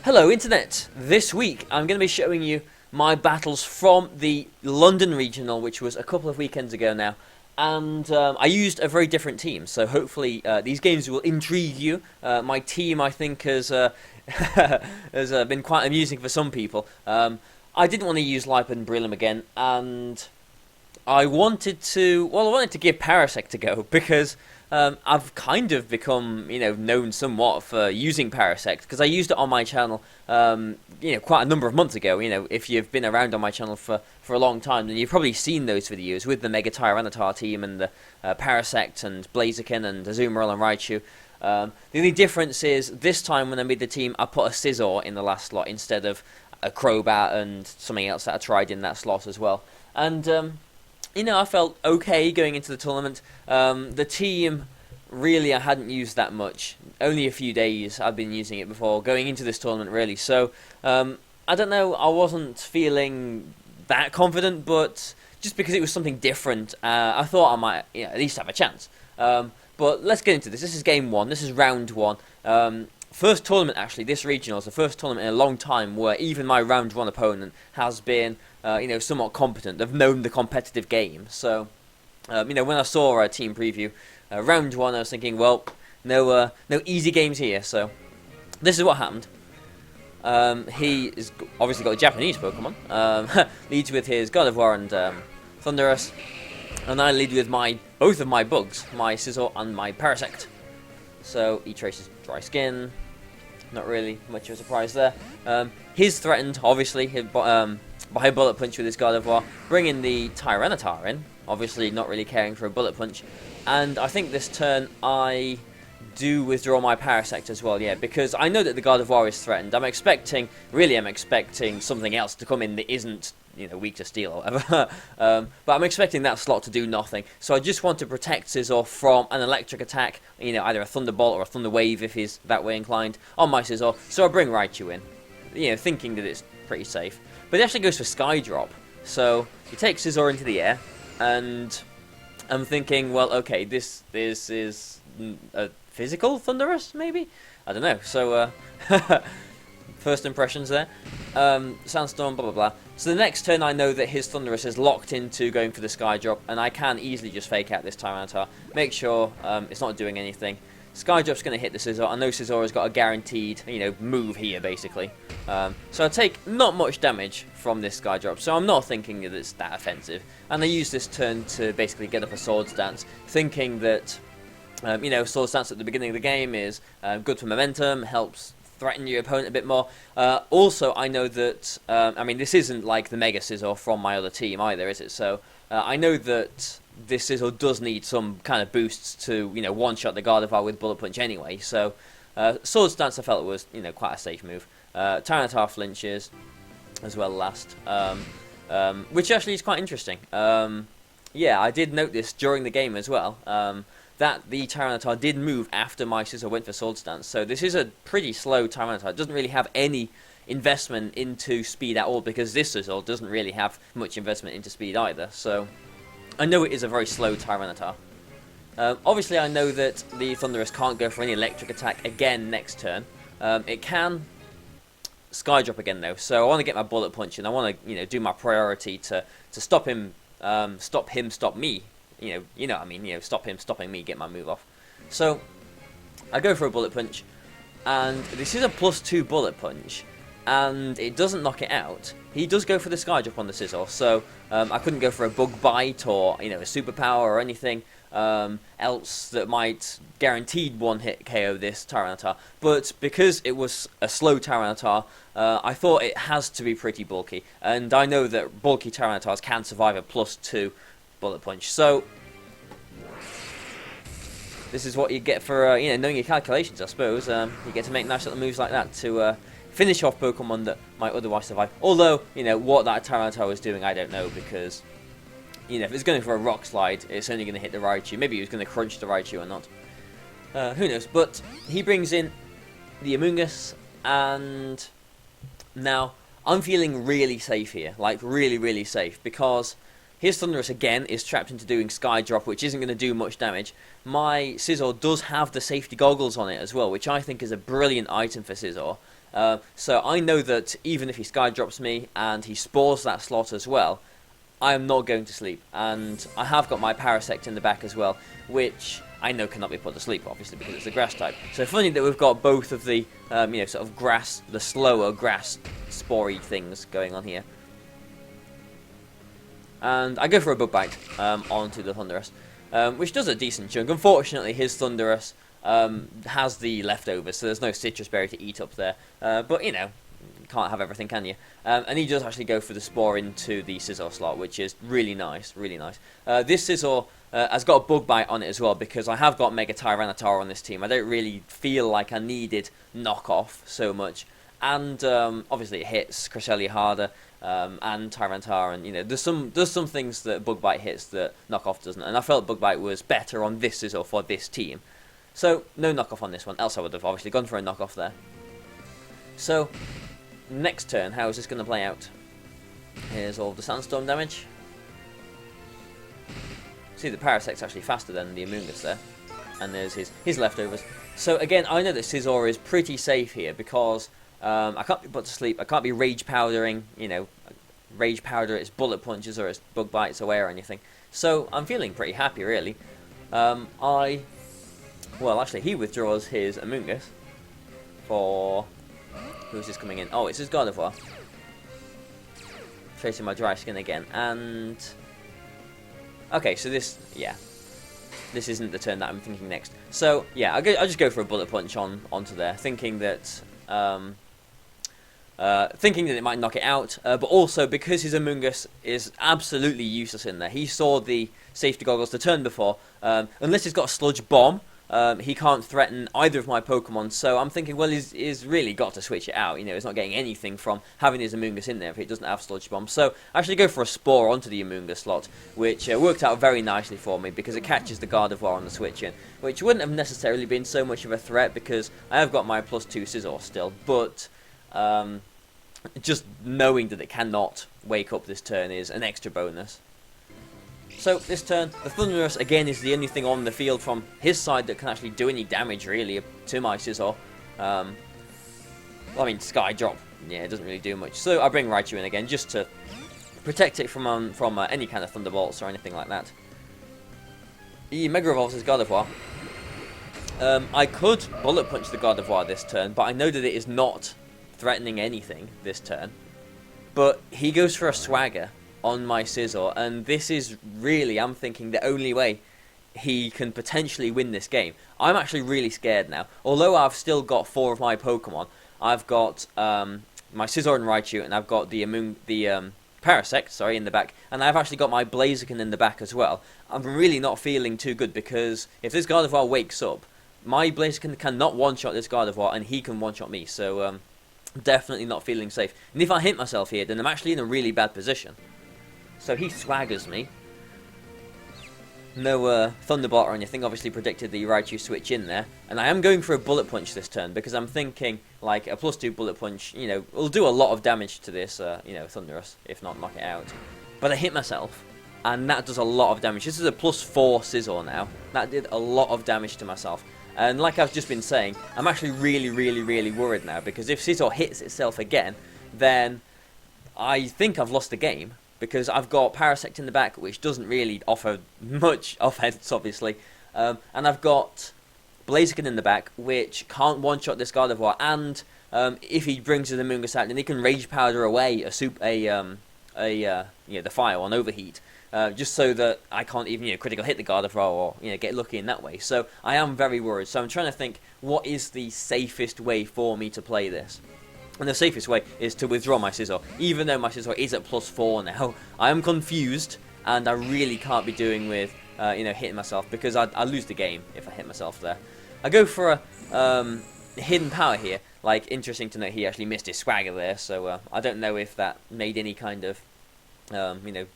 Hello Internet! This week I'm going to be showing you my battles from the London Regional, which was a couple of weekends ago now. And I used a very different team, so hopefully these games will intrigue you. My team, I think, has been quite amusing for some people. I didn't want to use Lipe and Brillium again, and I wanted to give Parasect a go, because I've kind of become, known somewhat for using Parasect, because I used it on my channel, quite a number of months ago. If you've been around on my channel for a long time, then you've probably seen those videos with the Mega Tyranitar team and the Parasect and Blaziken and Azumarill and Raichu. The only difference is, this time when I made the team, I put a Scizor in the last slot instead of a Crobat and something else that I tried in that slot as well. And I felt okay going into the tournament. The team, really, I hadn't used that much. Only a few days I'd been using it before going into this tournament, really. So, I don't know, I wasn't feeling that confident, but just because it was something different, I thought I might at least have a chance. But let's get into this. This is game one. This is round one. First tournament, actually, this regional is the first tournament in a long time where even my round one opponent has been somewhat competent. They've known the competitive game. So, when I saw a team preview, round one, I was thinking, well, no easy games here. So, this is what happened. He is obviously got a Japanese Pokemon. Leads with his Gardevoir and Thundurus, and I lead with both of my bugs, my Scizor and my Parasect. So he traces Dry Skin. Not really much of a surprise there. He's threatened, obviously, by a Bullet Punch with his Gardevoir, bringing the Tyranitar in, obviously not really caring for a Bullet Punch. And I think this turn I do withdraw my Parasect as well, yeah, because I know that the Gardevoir is threatened. I'm expecting something else to come in that isn't, weak to steel or whatever. But I'm expecting that slot to do nothing. So I just want to protect Scizor from an electric attack, either a Thunderbolt or a Thunder Wave if he's that way inclined, on my Scizor. So I bring Raichu in, thinking that it's pretty safe. But it actually goes for Sky Drop. So he takes Scizor into the air, and I'm thinking, well, okay, this is a physical Thundurus, maybe? I don't know. So, first impressions there. Sandstorm, blah, blah, blah. So the next turn I know that his Thundurus is locked into going for the Sky Drop, and I can easily just fake out this Tyranitar, make sure it's not doing anything. Sky Drop's going to hit the Scizor. I know Scizor has got a guaranteed, move here, basically. So I take not much damage from this Sky Drop, so I'm not thinking that it's that offensive. And I use this turn to basically get up a Swords Dance, thinking that, Swords Dance at the beginning of the game is good for momentum, helps threaten your opponent a bit more. Also, I know that, this isn't like the Mega Scizor from my other team either, is it? So, I know that this Scizor does need some kind of boosts to, one-shot the Gardevoir with Bullet Punch anyway. So, Swords Dance I felt was, quite a safe move. Tyranitar flinches as well last, which actually is quite interesting. Yeah, I did note this during the game as well. That the Tyranitar did move after my Scizor went for Swords Dance. So this is a pretty slow Tyranitar. It doesn't really have any investment into speed at all, because this Scizor doesn't really have much investment into speed either. So I know it is a very slow Tyranitar. Obviously, I know that the Thundurus can't go for any electric attack again next turn. It can Sky Drop again though. So I want to get my Bullet Punch, and I want to do my priority to stop him, stop me. What I mean, stop him stopping me, get my move off. So, I go for a Bullet Punch, and this is a +2 Bullet Punch, and it doesn't knock it out. He does go for the Sky Drop on the Scizor, so I couldn't go for a Bug Bite or, a Superpower or anything else that might guaranteed one-hit KO this Tyranitar. But because it was a slow Tyranitar, I thought it has to be pretty bulky, and I know that bulky Tyranitars can survive a +2 Bullet Punch. So this is what you get for knowing your calculations, I suppose. You get to make nice little moves like that to finish off Pokemon that might otherwise survive. Although what that Tyranitar was doing, I don't know, because if it's going for a Rock Slide, it's only going to hit the Raichu. Maybe he was going to crunch the Raichu or not. Who knows? But he brings in the Amoonguss, and now I'm feeling really safe here, like really, really safe, because his Thundurus again is trapped into doing Sky Drop, which isn't going to do much damage. My Scizor does have the safety goggles on it as well, which I think is a brilliant item for Scizor. So I know that even if he Sky Drops me and he spores that slot as well, I am not going to sleep. And I have got my Parasect in the back as well, which I know cannot be put to sleep, obviously, because it's a grass type. So funny that we've got both of the, sort of grass, the slower grass spory things going on here. And I go for a Bug Bite onto the Thunderous, which does a decent chunk. Unfortunately, his Thunderous has the leftovers, so there's no Citrus Berry to eat up there. But, you know, can't have everything, can you? And he does actually go for the Spore into the Scizor slot, which is really nice, really nice. This Scizor has got a Bug Bite on it as well, because I have got Mega Tyranitar on this team. I don't really feel like I needed Knockoff so much. And obviously it hits Cresselia harder, and Tyranitar, and you know there's some things that Bug Bite hits that Knockoff doesn't, and I felt Bug Bite was better on this Scizor for this team. So no Knockoff on this one, else I would have obviously gone for a Knockoff there. So next turn, how is this going to play out? Here's all the Sandstorm damage. See, the Parasect's actually faster than the Amoonguss there, and there's his leftovers. So again, I know that Scizor is pretty safe here because I can't be put to sleep. I can't be Rage Powdering, you know, Rage Powder its Bullet Punches or its Bug Bites away or anything. So I'm feeling pretty happy, really. Well, actually, he withdraws his Amoonguss for... Who's this coming in? Oh, it's his Gardevoir. Tracing my Dry Skin again, and... Okay, so this... Yeah. This isn't the turn that I'm thinking next. So, yeah, I'll just go for a Bullet Punch onto there, thinking that it might knock it out, but also because his Amoonguss is absolutely useless in there. He saw the safety goggles the turn before. Unless he's got a Sludge Bomb, he can't threaten either of my Pokemon, so I'm thinking, well, he's really got to switch it out. You know, he's not getting anything from having his Amoonguss in there if it doesn't have Sludge Bomb. So I actually go for a Spore onto the Amoonguss slot, which worked out very nicely for me because it catches the Gardevoir on the switch in, which wouldn't have necessarily been so much of a threat because I have got my +2 Scizor still, but just knowing that it cannot wake up this turn is an extra bonus. So this turn, the Thunderous again is the only thing on the field from his side that can actually do any damage really to my Scizor. Well, I mean Sky Drop, yeah, it doesn't really do much. So I bring Raichu in again just to protect it from any kind of Thunderbolts or anything like that. He Mega Evolves his Gardevoir. I could Bullet Punch the Gardevoir this turn, but I know that it is not threatening anything this turn. But he goes for a Swagger on my Scizor, and this is really, I'm thinking, the only way he can potentially win this game. I'm actually really scared now. Although I've still got 4 of my Pokemon, I've got my Scizor and Raichu, and I've got the Parasect, in the back, and I've actually got my Blaziken in the back as well. I'm really not feeling too good because if this Gardevoir wakes up, my Blaziken cannot one-shot this Gardevoir, and he can one-shot me, so definitely not feeling safe. And if I hit myself here, then I'm actually in a really bad position. So he Swaggers me. No Thunderbolt or anything, obviously predicted the Raichu switch in there. And I am going for a Bullet Punch this turn because I'm thinking, like, a +2 Bullet Punch, you know, will do a lot of damage to this, Thunderous, if not knock it out. But I hit myself, and that does a lot of damage. This is a +4 Scizor now. That did a lot of damage to myself. And like I've just been saying, I'm actually really, really, really worried now because if Scizor hits itself again, then I think I've lost the game. Because I've got Parasect in the back, which doesn't really offer much offense, obviously. And I've got Blaziken in the back, which can't one-shot this Gardevoir. And if he brings the Amoonguss out, then he can Rage Powder away the fire on Overheat. Just so that I can't even critical hit the Gardevoir or get lucky in that way. So I am very worried. So I'm trying to think, what is the safest way for me to play this? And the safest way is to withdraw my Scizor. Even though my Scizor is at +4 now, I am confused, and I really can't be doing with, hitting myself, because I lose the game if I hit myself there. I go for a Hidden Power here. Like, interesting to note, he actually missed his Swagger there, so I don't know if that made any kind of,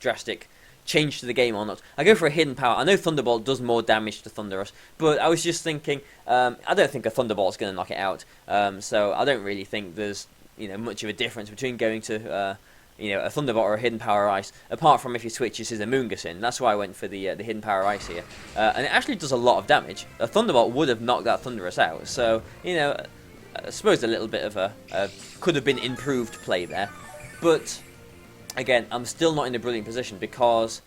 drastic change to the game or not. I go for a Hidden Power. I know Thunderbolt does more damage to Thunderous, but I was just thinking, I don't think a Thunderbolt's going to knock it out, so I don't really think there's much of a difference between going to a Thunderbolt or a Hidden Power Ice, apart from if he switches his Amoonguss in. That's why I went for the Hidden Power Ice here, and it actually does a lot of damage. A Thunderbolt would have knocked that Thunderous out, so I suppose a little bit of a could have been improved play there. But again, I'm still not in a brilliant position because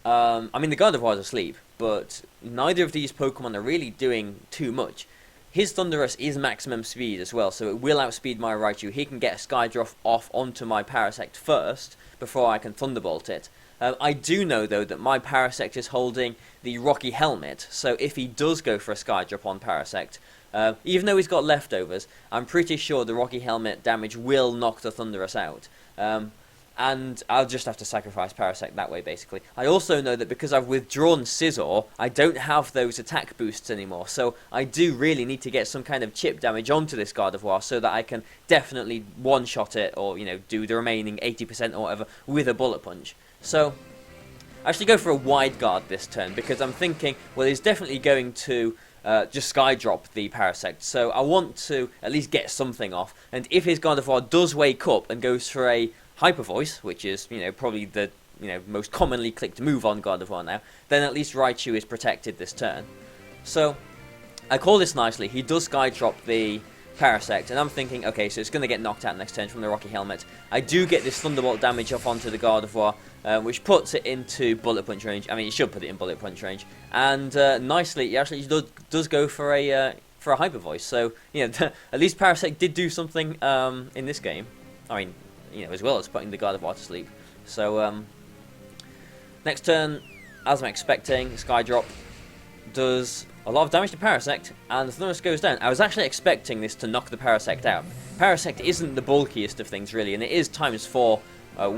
I mean the Gardevoir is asleep, but neither of these Pokemon are really doing too much. His Thundurus is maximum speed as well, so it will outspeed my Raichu. He can get a Skydrop off onto my Parasect first before I can Thunderbolt it. I do know, though, that my Parasect is holding the Rocky Helmet, so if he does go for a Skydrop on Parasect, even though he's got leftovers, I'm pretty sure the Rocky Helmet damage will knock the Thundurus out. And I'll just have to sacrifice Parasect that way, basically. I also know that because I've withdrawn Scizor, I don't have those attack boosts anymore, so I do really need to get some kind of chip damage onto this Gardevoir so that I can definitely one-shot it, or, you know, do the remaining 80% or whatever with a Bullet Punch. So, I actually go for a Wide Guard this turn, because I'm thinking, well, he's definitely going to just Skydrop the Parasect, so I want to at least get something off, and if his Gardevoir does wake up and goes for a Hyper Voice, which is, you know, probably the, you know, most commonly clicked move on Gardevoir now, then at least Raichu is protected this turn. So, I call this nicely. He does Skydrop the Parasect, and I'm thinking, okay, so it's going to get knocked out next turn from the Rocky Helmet. I do get this Thunderbolt damage off onto the Gardevoir, which puts it into Bullet Punch range. I mean, it should put it in Bullet Punch range. And nicely, he actually does go for a Hyper Voice. So, you know, at least Parasect did do something in this game. I mean, you know, as well as putting the Gardevoir to sleep. So, next turn, as I'm expecting, Skydrop does a lot of damage to Parasect, and the Thundurus goes down. I was actually expecting this to knock the Parasect out. Parasect isn't the bulkiest of things, really, and it is ×4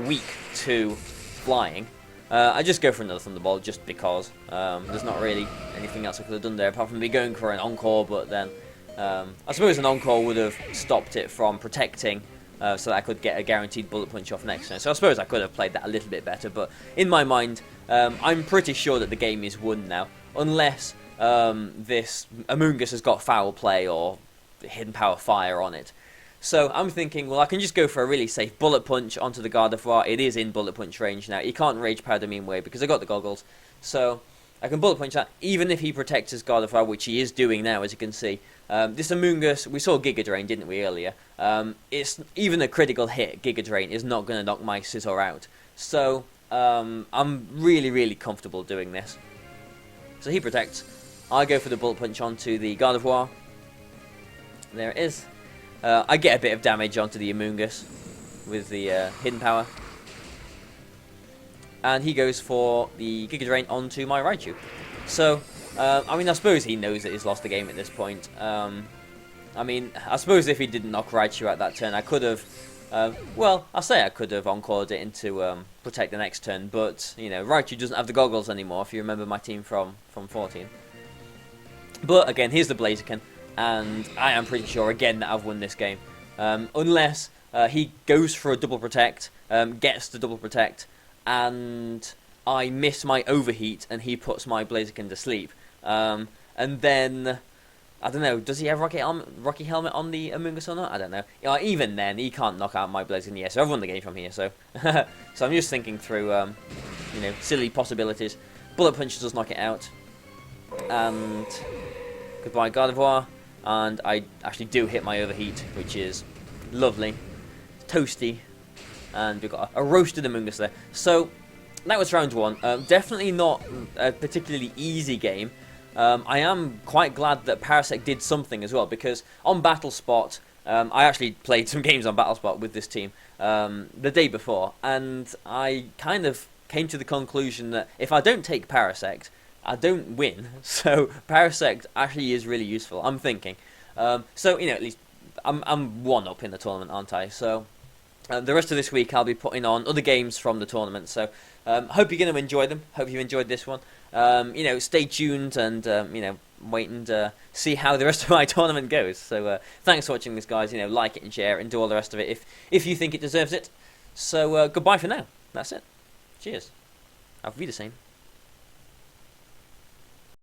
weak to flying. I just go for another Thunderbolt, just because. There's not really anything else I could have done there, apart from me going for an Encore, but then I suppose an Encore would have stopped it from protecting, so that I could get a guaranteed Bullet Punch off next turn. So I suppose I could have played that a little bit better, but in my mind, I'm pretty sure that the game is won now, unless this Amoonguss has got Foul Play or Hidden Power Fire on it. So I'm thinking, well, I can just go for a really safe Bullet Punch onto the Gardevoir. It is in Bullet Punch range now. He can't Rage Powder me away because I got the goggles. So I can Bullet Punch that, even if he protects his Gardevoir, which he is doing now, as you can see. This Amoonguss, we saw Giga Drain, didn't we, earlier? It's even a critical hit, Giga Drain, is not going to knock my Scizor out. So I'm really, really comfortable doing this. So he protects. I go for the Bullet Punch onto the Gardevoir. There it is. I get a bit of damage onto the Amoonguss with the Hidden Power. And he goes for the Giga Drain onto my Raichu. So, I mean, I suppose he knows that he's lost the game at this point. I mean, I suppose if he didn't knock Raichu out that turn, I could have... well, I'll say I could have Encored it into Protect the next turn, but, you know, Raichu doesn't have the goggles anymore, if you remember my team from 14. But, again, here's the Blaziken, and I am pretty sure, again, that I've won this game. Unless he goes for a Double Protect, gets the Double Protect, and I miss my Overheat, and he puts my Blaziken to sleep. And then... I don't know, does he have Rocky Helmet on the Amoonguss or not? I don't know. Even then, he can't knock out my Blaziken. Yeah, so I've won the game from here, so... so I'm just thinking through, you know, silly possibilities. Bullet Punch does knock it out. And... goodbye, Gardevoir. And I actually do hit my Overheat, which is lovely. Toasty. And we've got a roasted Amoonguss there. So, that was round one. Definitely not a particularly easy game. I am quite glad that Parasect did something as well, because on BattleSpot, I actually played some games on BattleSpot with this team the day before, and I kind of came to the conclusion that if I don't take Parasect, I don't win. So Parasect actually is really useful, I'm thinking. So, you know, at least I'm one up in the tournament, aren't I? So the rest of this week I'll be putting on other games from the tournament, so hope you're going to enjoy them. Hope you enjoyed this one. You know, stay tuned and, you know, wait and see how the rest of my tournament goes. So, thanks for watching this, guys. You know, like it and share it and do all the rest of it if you think it deserves it. So, goodbye for now. That's it. Cheers. Auf Wiedersehen.